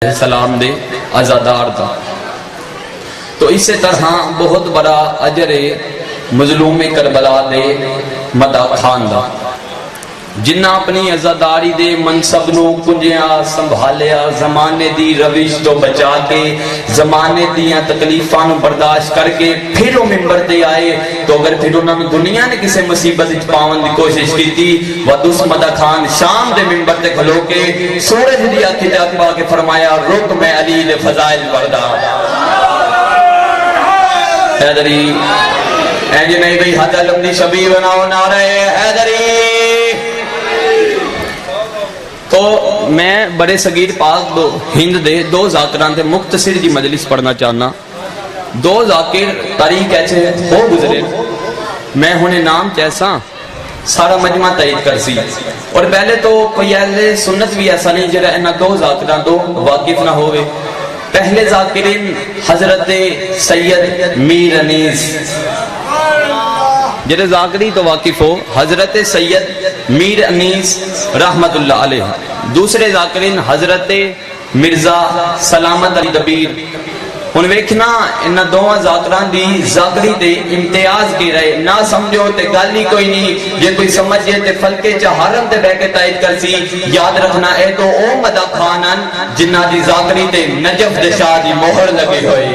السلام دے عزادار دا. تو اسی طرح بہت بڑا اجر مظلوم کربلا دے مدح خان دا، جنہ اپنی عزاداری دے منصب نو کنجیا سنبھالیا، زمانے دی روش تو بچا کے، زمانے دیاں تکلیفاں نو برداشت کر کے پھر وہ ممبر تے آئے. تو اگر پھر انہوں نے دنیا نے کسی مصیبت وچ پاون دی کوشش کی، ودوس مدح خان شام دے ممبر تے کھلو کے سورج دی اکھ تے اکھ پا کے فرمایا رک میں علی دے فضائل پڑھدا. حیدری اینج نہیں بھئی حد علم دی شبیہ بناؤ نعرہ حیدری. تو میں بڑے صغیر پاک ہند دے دو ذاکران دے مختصر جی مجلس پڑھنا چاہنا. دو ذاکر تاریخ ایسے ہو گزرے، میں ہونے نام چیسا سارا مجمع تائید کر سی. اور پہلے تو کوئی اہل سنت بھی ایسا نہیں جڑا انہاں دو ذاکران تو واقف نہ ہوئے. پہلے ذاکرین حضرت سید میر انیس، جڑے ذاکری تو واقف ہو حضرت سید میر انیس رحمت اللہ علیہ. دوسرے ذاکرین حضرت مرزا سلامت علی دبیر. ان ویکھنا انہاں دوواں ذاکران دی ذاکری تے امتیاز کی رہے، نہ سمجھو تے گل ہی کوئی نہیں، جے کوئی سمجھے تے فلکے چہارم تے بہ کے تائید کر سی. یاد رکھنا اے تو او مدح خانن جنہ دی ذاکری تے نجف دے شاہ دی مہر لگی ہوئی.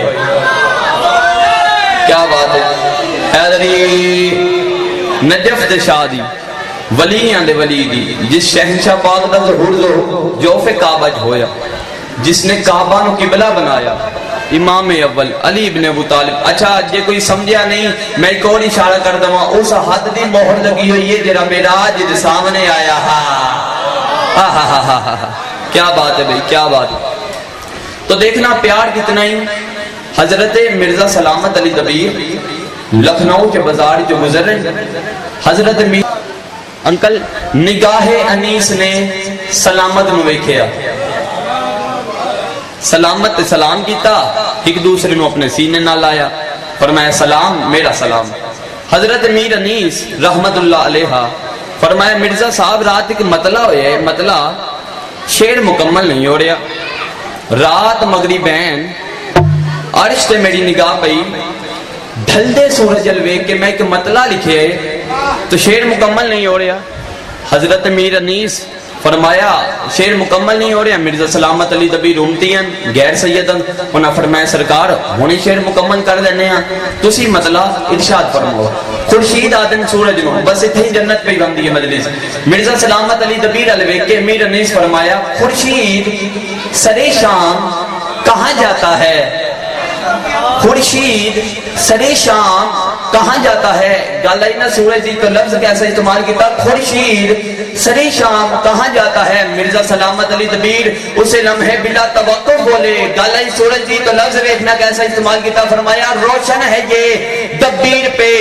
کیا بات ہے حیدری، نجف دے شاہ دی ولیاں دے ولی دی، جس شہنشاہ پاک دا ظہور جوف کعبہ ہویا، جس نے کعبہ نو قبلہ بنایا، امام اول علی ابن ابو طالب. اچھا جے کوئی سمجھا نہیں میں ایک اور اشارہ کر دوں، اس حد دی مہر لگی ہوئی ہے جرا معراج دے سامنے آیا. کیا بات ہے بھئی، کیا بات ہے. تو دیکھنا پیار کتنا ہی. حضرت مرزا سلامت علی دبیر لکھنؤ کے بازار جو گزر رہے، حضرت انکل نگاہ انیس نے سلامت نو ویکھیا، سلامت سلام کیتا، ایک دوسرے نو اپنے سینے نہ لایا، فرمایا سلام میرا سلام. حضرت میر انیس رحمت اللہ علیہ فرمایا مرزا صاحب رات ایک مطلع ہویا ہے، مطلع شعر مکمل نہیں ہو رہا. رات مغربین عرش تے میری نگاہ پئی، ڈھلدے سورج الوے کہ میں ایک مطلع لکھے تو شعر مکمل نہیں ہو رہا. حضرت میر انیس فرمایا شعر مکمل نہیں ہو رہا. مرزا سلامت علی دبیر امتیاں غیر سیدن انہاں فرمایا سرکار ہونی شعر مکمل کر دینے ہیں، تسی مطلع ارشاد فرماؤ. خورشید آدن سورج نو بس اتنی جنت پہ بندی ہے مجلس. مرزا سلامت علی دبیر الوے کہ میر انیس فرمایا خورشید سرے شام کہاں جاتا ہے، خورشید سرے شام کہاں جاتا ہے. گل آئی نا سورج جی تو لفظ کیسا استعمال کیتا، خورشید سرے شام کہاں جاتا ہے. مرزا سلامت علی دبیر اسے لمحے بلا توقف بولے. گل آئی سورج جی تو لفظ ویکھنا کیسا استعمال کیتا، فرمایا روشن ہے یہ دبیر پہ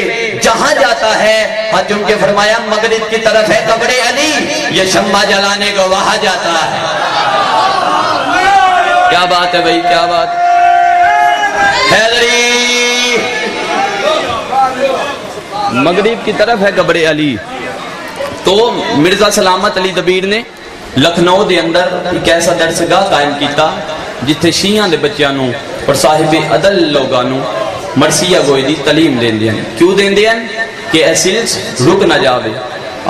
جہاں جاتا ہے. حج ان کے فرمایا مغرب کی طرف ہے قبر علی، یہ شمع جلانے کو وہاں جاتا ہے. کیا بات ہے بھائی، کیا بات. حیدری مغرب کی طرف ہے قبر علی. تو مرزا سلامت علی دبیر نے لکھنؤ دے اندر ایک ایسا درسگاہ قائم کیتا جتھے شیعہ دے بچیاں نو اور صاحب عدل لوگاں نو مرثیہ گوئی دی تعلیم دیندے ہیں. کیوں دیندے ہیں کہ اے سلسلہ رک نہ جاوے.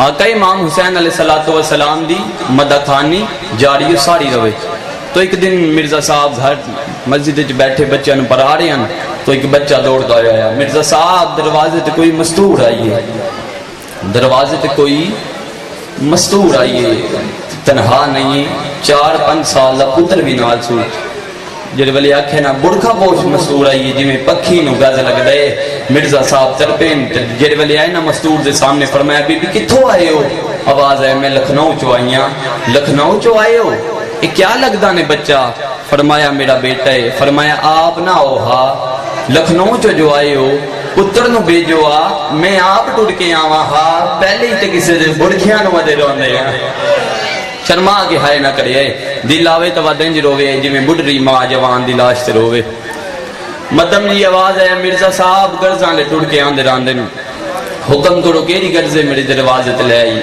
آقا امام حسین علیہ السلام دی مدح خانی جاری و ساری رہے. تو ایک دن مرزا صاحب گھر مسجد وچ بیٹھے بچیاں نو پڑھا رہے ہیں تو ایک بچہ دوڑتا آیا، مرزا صاحب دروازے تے کوئی مستور آئی ہے، دروازے تے کوئی مستور آئی ہے، تنہا نہیں، 4-5 سال دا پتر بھی نال سو. جڑے والے آکھے نا برکھا پوش مستور آئی ہے جی میں پکھی نو گز لگ دے. مرزا صاحب ترپین جڑے والے آئے نا مستور دے سامنے فرمایا بی بی کتھوں آئے ہو؟ آواز ہے میں لکھنؤ چو آئیاں. لکھنؤ چو آئے ہو؟ یہ کیا لگدا نے بچہ؟ فرمایا میرا بیٹا ہے. فرمایا آپ نہ ہو ہا لکھنؤ چو جو آئے ہو پتر نو بھیجو آ میں آپ ٹوٹ کے آواں ہا پہلے ہی تے کسے دے برکھیاں نو ودے روندے ہیں. شرما کے ہائے نہ کرے دل آوے تو ودنج روے جی میں بڑھری ماں جوان دی لاش تے روے. مدم جی آواز ہے مرزا صاحب گرزاں لے ٹوٹ کے آندے راندے نو. حکم کرو کیڑی گرزے میرے دروازے تے لے آئی.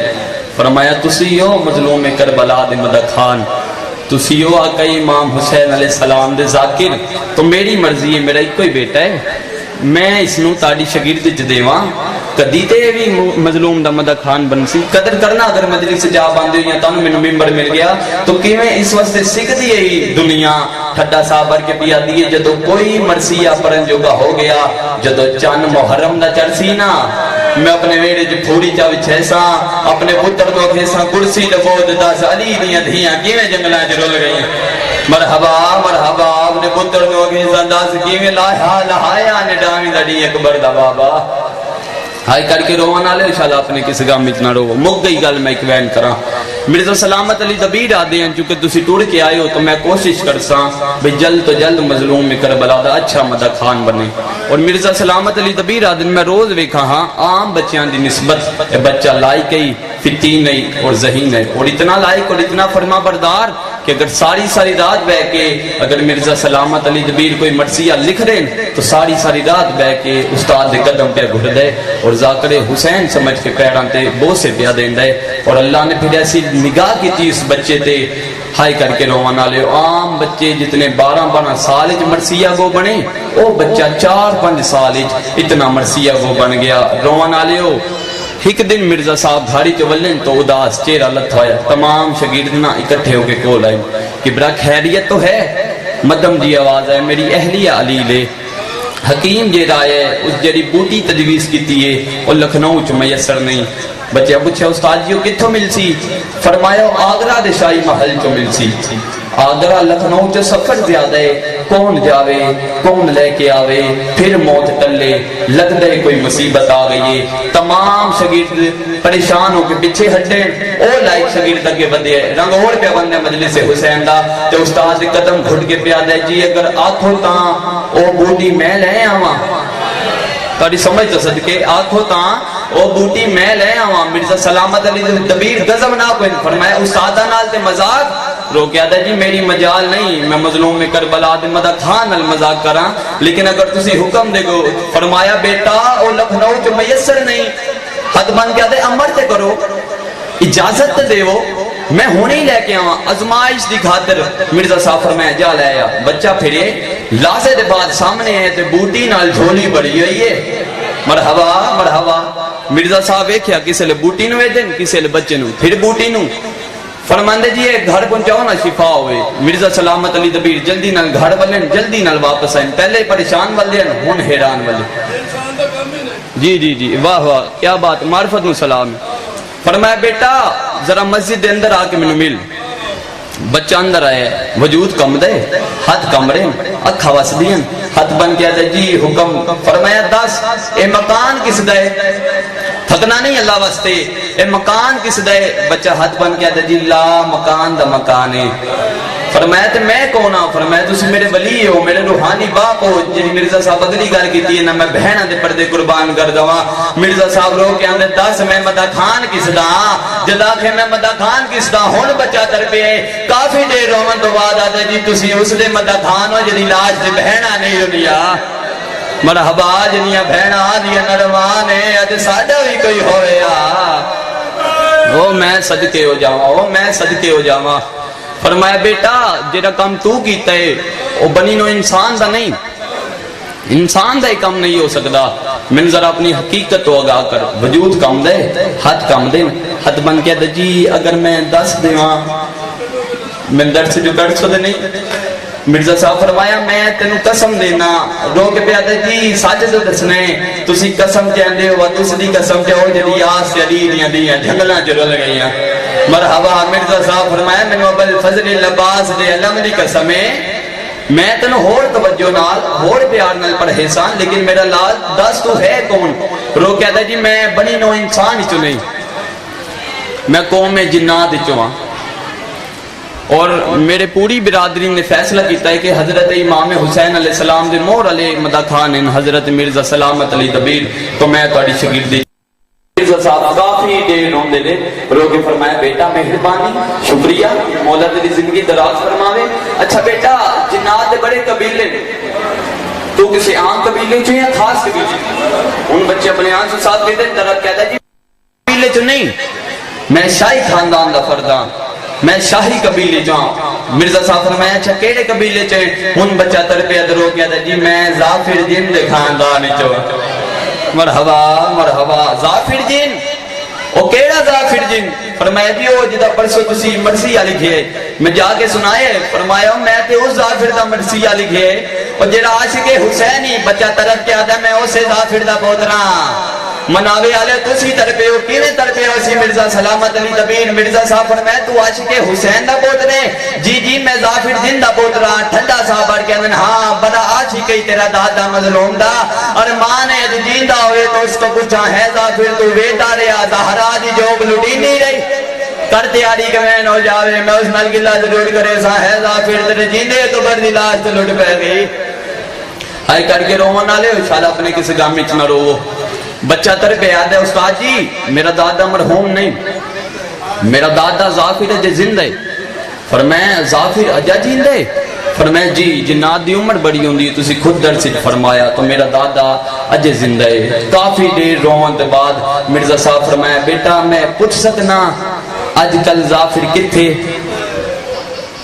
فرمایا تسی ہو مظلوم کربلا دے مدح خان، تسی ہو آقا امام حسین علیہ السلام دے ذاکر تو میری مرضی ہے میرا ایک کوئی بیٹا ہے میں اس نو تاڑی شگرد چ دیواں کدی تے بھی مظلوم دا مدد خان بنسی قدر کرنا اگر مجلس سے جا باندھے ہوئی تانوں مینوں ممبر مل گیا تو کیویں اس واسطے سکھدی ہے دنیا ٹھڈا صابر کے پیا دیے جدو کوئی مرثیہ پڑھن جوگا ہو گیا جدو چند محرم دا چرسی نا میں اپنے ویڑے جو پھوڑی چا وچھے ساں اپنے پتر کو کھیساں کرسی لگو دس علی دیاں دھیاں کیویں جنگلاں چ رول گئی مرحبا مرحبا اپنے پتر کو کھیساں دس کیویں لہایا نے ڈاویں دڑی اکبر دا بابا ہائی کر کے روان آلے انشاءاللہ اپنے کسی گام اتنا رو مک گئی گل میں ایک وین کراں مرزا سلامت علی دبیر آدھے ہیں چونکہ تسی ٹوڑ کے آئے ہو تو میں کوشش کرساں بھئی جلد تو جلد مظلوم میں کربلا دا اچھا مدد خان بنے اور مرزا سلامت علی دبیر آدھے میں روز ویکھا ہاں عام بچیاں دی نسبت بچہ لائق ہی فتین نہیں اور ذہین ہے اور اتنا لائق اور اتنا فرما بردار کہ اگر ساری رات بہ کے اگر مرزا سلامت علی دبیر کوئی مرثیہ لکھ رہے ہیں تو ساری رات بہ کے استاد دے قدم پہ گھر دے اور ذاکر حسین سمجھ کے پیران تے بوسے پیا دین دے اور اللہ نے پھر ایسی نگاہ کی تھی اس بچے تے ہائی کر کے روانا لے عام بچے جتنے 12 سال مرثیہ گو بنے او بچہ 4-5 سال اتنا مرثیہ گو بن گیا روانا لے ایک دن مرزا صاحب گھاڑی کے ولن تو اداس چہرہ لت ہویا تمام شاگردنا اکٹھے ہو کے کول آئے کہ برا خیریت تو ہے مدم جی آواز ہے میری اہلیہ علی لے حکیم جی رائے اس جڑی بوٹی تجویز کیتی ہے اور لکھنؤ چ میسر نہیں بچے پوچھا استاد جی کتھوں ملسی فرمایا آگرہ دے شاہی محل چ ملسی آگرہ لکھنؤ چ سفر زیادہ ہے کون جاوے کون لے کے آوے پھر موت ٹلے لگ دے کوئی مصیبت آ گئی ہے تمام شاگرد پریشان ہو کے پیچھے ہٹے او لائق شاگرد اگے بدے رنگوڑ پہ بندے مجلس حسین دا تے استاد دے قدم گھٹ کے پیا دے جی اگر آکھو تاں او بوٹی میں لے آواں تاری سمجھ تو صدقے آکھو تاں او بوٹی میں لے آواں مرزا سلامت علی دبیر غضب نہ کوئی فرمایا استادہ نال تے مذاق رو کیا جی میری مجال نہیں میں مظلوم میں کربلا دے مدد خان المذاق کراں لیکن اگر تسی حکم دے گو فرمایا بیٹا او لکھنؤ جو میسر نہیں حد بن کیا دے امر تے کرو اجازت دے وہ میں ہونے ہی لے کے آواں ازمائش دی خاطر مرزا صاحب فرمایا جا لے آیا بچہ پھرے لازے دے بعد سامنے ہے تے بوٹی نال جھولی بڑی ہوئی ہے مرحبا مرحبا مرزا صاحب ویکھیا کسے لے بوٹی نو دین کسے لے بچے نو پھر بوٹی نو فرماندے جی ایک گھر پہنچاؤ نا شفا ہوئے مرزا سلامت علی دبیر جلدی نال گھر والن جلدی نال واپس آئیں پہلے پریشان والے ہیں ہون حیران والے جی واہ واہ کیا بات معرفت نو سلام فرمایا بیٹا ذرا مسجد دے اندر آ کے منو مل بچہ اندر آیا وجود کم دے ہاتھ کم رہے اکھا وس دین ہاتھ بن کے آتا جی حکم فرمایا دس اے مکان کس دے تھکنا نہیں اللہ واسطے اے مکان کس دے بچہ ہاتھ بن کے آتا جی لا مکان دا مکان ہے فرمایا تے میں کون ہوں فرمایا تسی میرے ولی ہو میرے روحانی باپ ہو جی مرزا صاحب اگلی گل کیتی ہے نا میں بہناں دے پردے قربان کر دواں مرزا صاحب رو کے آندے دس میں مدہ خان کس دا جدا کہ میں مدہ خان کس دا ہن بچہ تر پہ کافی دیر رومن تو بعد آتا جی تسی اس دے مدہ خان ہو جدی لاج دے بہناں نہیں دنیا مرحبا جنیاں بہناں دیا نرمان ہے اج ساڈا بھی کوئی ہویا وہ میں صدقے ہو جاواں وہ میں صدقے ہو جاواں فرمایا بیٹا جیڑا کام تو کیتا ہے وہ بنی نو انسان دا نہیں انسان دا ہی کم نہیں ہو سکتا من ذرا اپنی حقیقت تو آگاہ کر وجود کم دے حد کم دے حد بن کے دے جی اگر میں 10 دیواں میں درس جو کر سو دے نہیں مرزا صاحب فرمایا میں تینوں قسم دینا رو کے پہ آتا جی سچ تو دسنے تسی قسم کہندے ہو تس دی قسم کہو جڑی آس علی دیاں جنگلاں چ رل گئیاں مرحبا مرزا صاحب فرمایا مینوں ابو الفضل العباس دے علم دی قسم ہے میں تینوں ہور توجہ نال ہور پیار نال پڑھے ساں لیکن میرا لال دس تو ہے کون رو کے آتا جی میں بنی نو انسان ہی چ نہیں میں قوم جنات وچوں ہاں اور میرے پوری برادری نے فیصلہ کیتا ہے کہ حضرت امام حسین علیہ السلام دے مور علیہ مدہ خان ہیں حضرت مرزا سلامت علی دبیر تو میں تہاڈی شاگردی مرزا صاحب کافی دیر روندے نے رو کے فرمایا بیٹا مہربانی شکریہ مولا تیری زندگی دراز فرماوے اچھا بیٹا جنات دے بڑے قبیلے تو کسی عام قبیلے چوں یا خاص قبیلے ان بچے اپنے آن سے ساتھ لیتے طرف کہتا ہے جی قبیلے چوں نہیں میں شاہی خاندان دا فرد ہاں میں شاہی قبیلے جاؤں مرزا صاحب فرمایا اچھا کیڑے قبیلے چ ہن بچہ تڑپیا تے رو کیا جی میں ظافر جن دے خاندان چوں مرحبا مرحبا ظافر جن او کیڑا ظافر جن فرمایا جی او جدا پرسو تسی مرثیہ لکھے میں جا کے سنائے فرمایا میں تے اس ظافر دا مرثیہ لکھے او جڑا عاشق حسینی بچہ طرف کیا تھا میں اسے ظافر دا پوترا مناوے والے تسی تڑپے ہو کیویں تڑپے ہو سی مرزا سلامت علی دبیر مرزا صاحب فرمایا تو عاشق حسین دا پوترے جی جی میں ظافر جن دا پوترا ٹھنڈا صاحب بڑھ کے ہاں بڑا عاشق ہی تیرا دادا مظلوم دا اور ماں نے جو جیندا ہوئے تو اس کو پوچھا ہے ظافر تو بیٹا رہا زہرا دی جوگ لٹی نہیں رہی کر تیاری کہ میں ہو جاوے میں اس نال گلا ضرور کرے سا ہے ظافر تیرے جیندے تو بر دی لاش تے لٹ پے گئی آئی کر کے روون والے انشاءاللہ اپنے کسی گام وچ نہ روو بچہ تر پہ یاد ہے استاد جی میرا دادا مرحوم نہیں میرا دادا ظافر اجے زندہ ہے فرمایا ظافر اجا جیندہ ہے فرمایا جی جنات دی عمر بڑی ہوندی ہے تسی خود درس فرمایا تو میرا دادا اجے زندہ ہے کافی دیر روان دے بعد مرزا صاحب فرمایا بیٹا میں پوچھ سکنا اج کل ظافر کتھے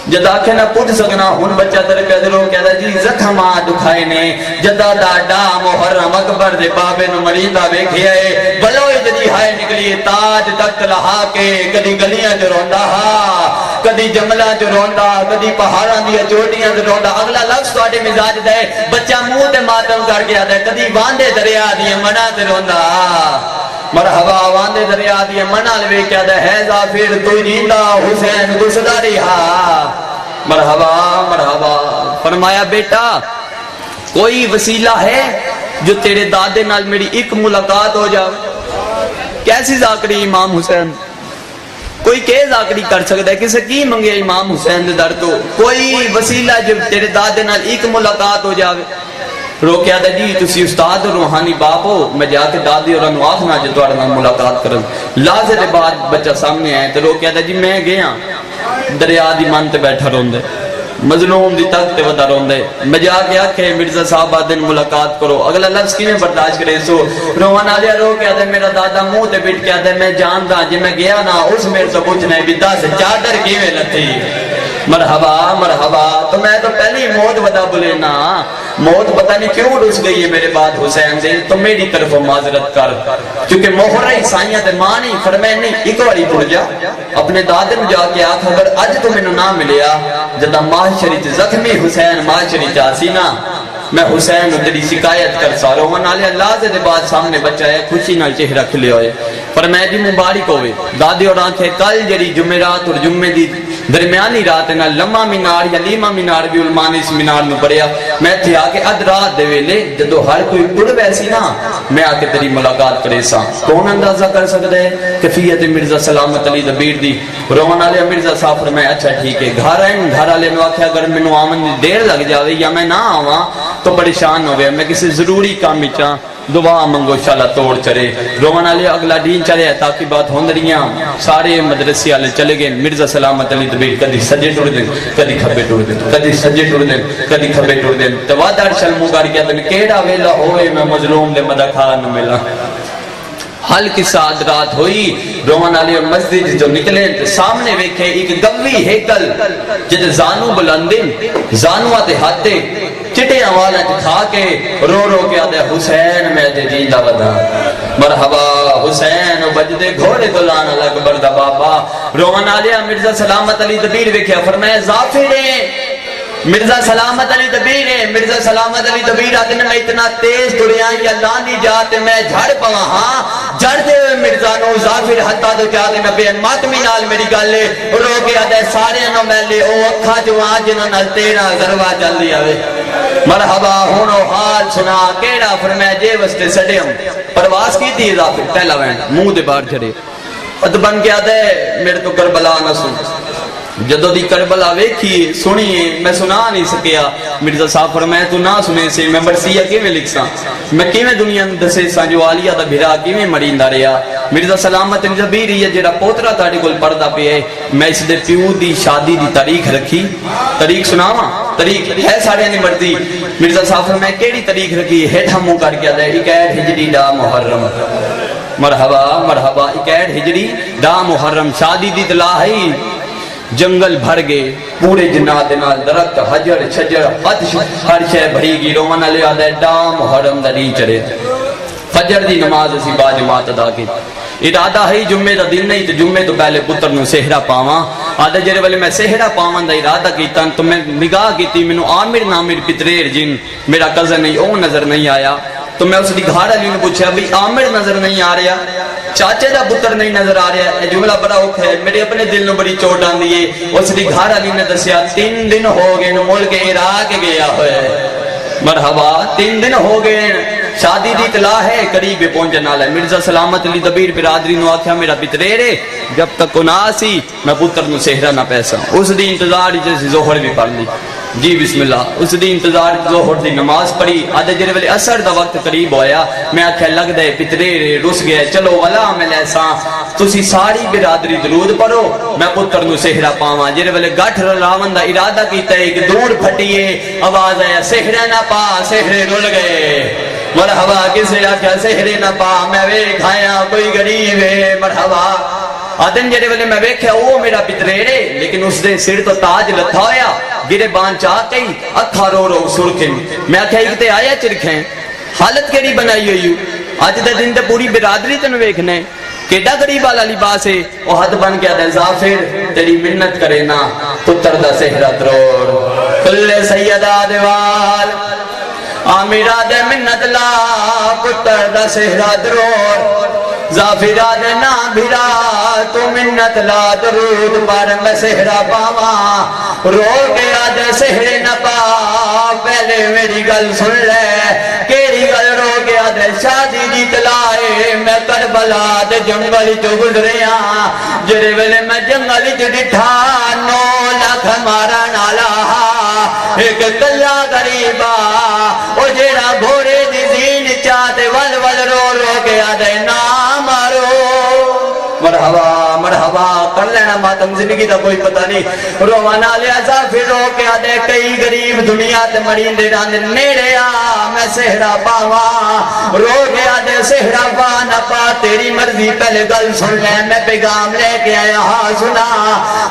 جدا کے نہ پوچھ سکنا ان بچہ تر پیدروں کہتا جی زخمہ دکھائے نے جدا ڈاڈا محرم اکبر دے بابے نو مریندہ بیکھیا ہے بلوئی جدی ہائے نکلی تاج تک لہا کے کدی گلیاں جو روندہ ہا کدی جملہ جو روندہ کدی پہاڑاں دیا چوٹیاں جو روندہ اگلا لفظ تو آٹے مزاج دے بچہ منہ تے ماتم کر گیا دے کدی باندے دریا دیا منہ تے روندہ مرحبا واندے دریا دیا منہ لوے کیا دے ہے ظافر تو جیندہ حسین گسداری ہا مرحبا مرحبا فرمایا بیٹا کوئی وسیلہ ہے جو تیرے دادے نال میری ایک ملاقات ہو جائے کیسی ذاکری امام حسین کوئی کہ ذاکری کر سکتا ہے کسے کی منگے امام حسین دے در تو کوئی وسیلہ جو تیرے دادے نال ایک ملاقات ہو جائے رو کیا دا جی تسی استاد روحانی باپ ہو میں جا کے دادی اور انواز نہ جو دوارا ملاقات کرن لازے دے بعد بچہ سامنے آئے تو رو کیا دا جی میں گیا دریا دی من تے بیٹھا رون دے مظلوم دی تک تے ودا رون دے میں جا کے آکھے مرزا صاحب آدن ملاقات کرو اگلا لفظ کی میں برداشت کرے سو روحان آلیا رو کیا دے میرا دادا منہ تے بیٹھ کیا دے میں جان دا جی میں گیا نا اس میرے سے پوچھنے بیدہ سے چادر کیویں لتی مرحبا مرحبا تو میں تو پہلی موت ودا بلے نا موت پتہ نہیں کیوں رس گئی ہے میرے بعد حسین دے تو میری طرف معذرت کر کیونکہ محرہ عیسائیاں تے ماں نہیں فرمائے نہیں ایک واری پڑ جا اپنے دادے میں جا کے آکھ اگر اج تو میں نہ ملیا جدا معاشری تے زخمی حسین معاشری چاسی نا میں حسین تیری شکایت کر سا روحان آلے اللہ دے بعد سامنے بچہ ہے خوشی نال چہرہ کھلے ہوئے فرمائے جی مبارک ہوئے دادے اور آنکھیں کل جڑی جمعرات اور جمعے دی درمیانی رات نا لمحہ مینار یا لیما مینار بھی علمان اس مینار میں پڑھیا میں تھی آکے اد رات دے ویلے جدو ہر کوئی پڑھ بیسی نا میں آکے تیری ملاقات کرے سا کون اندازہ کر سکتے ہیں کفیت مرزا سلامت علی دبیر دی روحان آلے مرزا صاحب فرمائے اچھا ٹھیک ہے گھر آئیں گھر آلے میں آکھیا اگر میں نو آمن دیر لگ جاوے یا میں نہ آواں تو پریشان ہو گیا میں کسی ضروری کام چاہ دعا منگو شالا توڑ چرے روحان علی اگلا دین چلے تاکہ بات ہون رہیاں سارے مدرسی والے چلے گئے مرزا سلامت علی دبیر کدی سجے ٹوڑ دیں کدی کھبے ٹوڑ دیں کدی سجے ٹوڑ دیں کدی کھبے ٹوڑ دیں تو وادار شلمو کر کیا تم کیڑا ویلا ہوئے میں مظلوم دے مدہ کھا نہ ملا حل کی ساتھ رات ہوئی روحان علی مسجد جو نکلے سامنے ویکھے ایک گوی ہیکل جد زانو بلندن زانو آتے ہاتھے چٹے آوالا کھا کے رو رو کے آدھے حسین میں جے جیندہ ودا مرحبا حسین بجدے گھوڑے دلان الگ بردہ بابا روحان علی مرزا سلامت علی دبیر ویکھیا فرمایا ظافر مرزا سلامت علی دبیر ہے مرزا سلامت علی دبیر آتے میں اتنا تیز دڑیاں یا لاندی جاتے میں جھڑ پوا ہاں جھڑ دے ہوئے مرزا نو ظافر حتیٰ تو چاہتے میں بے ماتمی نال میری گالے رو کے آدھے سارے نو میں لے او اکھا جو آج انہوں نے تیرا ذروہ چل دیا وے مرحبا ہونو حال سنا کیڑا فرمائے جے وستے سڑے ہم پرواز کی تھی ظافر پہلا وین منہ دے بار جھڑے ادبن کے آدھے میرے تو کربلا نہ سن جدو دی کربلا ویکھیے سنیے میں سنا نہیں سکیا مرزا صاحب فرمایا تو نہ سنے سے میں مرثیہ کیویں لکھ ساں میں کیویں دنیا دسے ساں جو عالیہ دا بھرا کیویں مریندا رہیا مرزا سلامت علی دبیر یہ جڑا پوترا تہاڈے کول پڑھدا پیا ہے میں اس دے پیو دی شادی دی تاریخ رکھی تاریخ سناواں تاریخ ہے سارے دی مرضی مرزا صاحب فرمایا کیڑی تاریخ رکھی ہیٹھا منہ کر کے آدا 61 ہجری دا محرم مرحبا مرحبا 61 ہجری دا محرم شادی دی اطلاع ہے جنگل بھر گئے پورے جنات نال درخت حجر شجر ہر شے بھری گئی رومن والے آدھے ڈام حرم دا نہیں چڑھے فجر دی نماز اسی با جماعت ادا کی ارادہ ہے جمعے دا دن نہیں تو جمعے تو پہلے پتر نو سہرا پاواں آدھے جڑے والے میں سہرا پاواں دا ارادہ کیتا تو میں نگاہ کیتی مینوں عامر نامر پتریر جن میرا کزن نہیں او نظر نہیں آیا تو میں اس دی گھر والی نے پوچھا بھی عامر نظر نہیں آ رہا چاچے دا پتر نہیں نظر آ رہا ہے جملہ بڑا اوکھا ہے میرے اپنے دل نو بڑی چوٹ آندی ہے اس دی گھر والی نے دسیا 3 دن ہو گئے ملک عراق گیا ہوئے مرحبا 3 دن ہو گئے شادی دی اطلاع ہے قریب پہنچنے والا ہے مرزا سلامت علی دبیر برادری نو آکھیا میرا پتریرے جب تک کو نہ سی میں پتر نو سہرا نہ پیسا اس دی انتظار جیسے ظہر بھی پڑھ لی جی بسم اللہ اس دی انتظار ظہر دی نماز پڑھی آدھے جڑے ویلے اثر دا وقت قریب ہویا میں آکھیا لگ دے پتریرے رس گئے چلو والا میں لیساں تسی ساری برادری درود پڑھو میں پتر نو سہرا پاواں جڑے ویلے گٹھ راون دا ارادہ کیتا ہے کہ دور پھٹیے آواز آیا سہرا نہ پا سہرے رل گئے مرحبا کسے آکھیا سہرے نہ پا میں ویکھ آیا کوئی غریب ہے مرحبا آدن جڑے والے میں ویکھیا وہ میرا پتریرے لیکن اس دے سر تو تاج لتھا ہویا گرے بان چاہ کئی اکھا رو رو سرکھن میں آکھیا ایک تے آیا چرکھیں حالت کیڑی بنائی ہوئی آج دے دن تے پوری برادری تن ویکھنے کیڈا غریب والا لباس ہے او حد بن گیا دے ظافر تیری منت کرے نا پتر دا سہرا تروڑ کل سیدہ دیوال آمیرہ دے منت لا پتر دا سہرا تروڑ ظافرہ دے نا بھرا تو منت لا درود پر میں سہرا پاواں رو گیا دے سہرے نہ پا پہلے میری گل سن لے کیڑی گل رو گیا دے شادی دی تلائے میں کربلا دے جنگل چو گزریاں جڑے ویلے میں جنگل چ ڈٹھا 9 لاکھ مارا نالا ایک کلا غریبا او جیڑا گھوڑے دی زین چاہتے ول ول رو رو گیا دے نا مارو مرحبا مرحبا کر لینا ماتم زندگی دا کوئی پتہ نہیں روانا لیا ظافر رو کے آدھے کئی غریب دنیا تے مرین دے راند نیڑے آ میں سہرا پاواں رو کے آدھے سہرا پا نہ پا تیری مرضی پہلے گل سن لے میں پیغام لے کے آیا ہاں سنا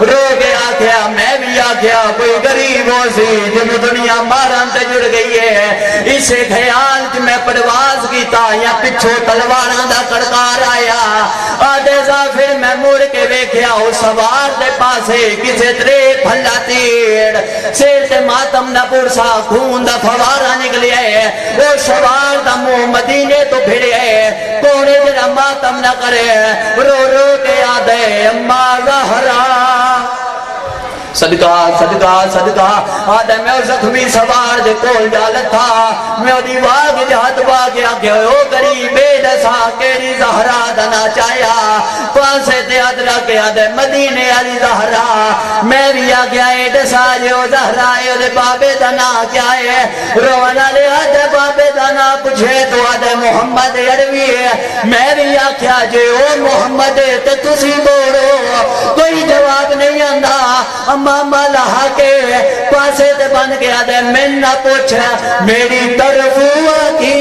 رو کے آکھیا میں بھی آکھیا کوئی غریب ہو سی جن دنیا ماران تے جڑ گئی ہے اسے خیال کہ میں پرواز کیتا یا پچھو تلواراں دا کڑکار آیا آدھے ظافر میں مڑ کے ویکھیا او سوار دے پاسے کسے ترے پھلا تیڑ سیر تے ماتم نہ پرسا خون دا فوارا نکلیا ہے او سوار دا منہ مدینے تو پھرے ہے کونے جڑا ماتم نہ کرے رو رو کے آدھے اماں زہرا صدقہ صدقہ صدقہ آدھے میں زخمی سوار دے کول جالت تھا میں دی واگ جہت واگ آگے او غریبے دسا کیڑی زہرا دنا چاہیا پاسے تے ادرا کے آدھے مدینے علی زہرا میں بھی آگے آئے دسا جو زہرا اے دے بابے دنا کیا ہے رونا لے آدھے بابے دنا پوچھے تو آدھے محمد عربی ہے میں بھی آکھیا جو محمد تے تسی بولو کوئی جواب نہیں آندا ماما لہا کے پاسے تے بن گیا دے میں نہ پوچھا میری طرف کی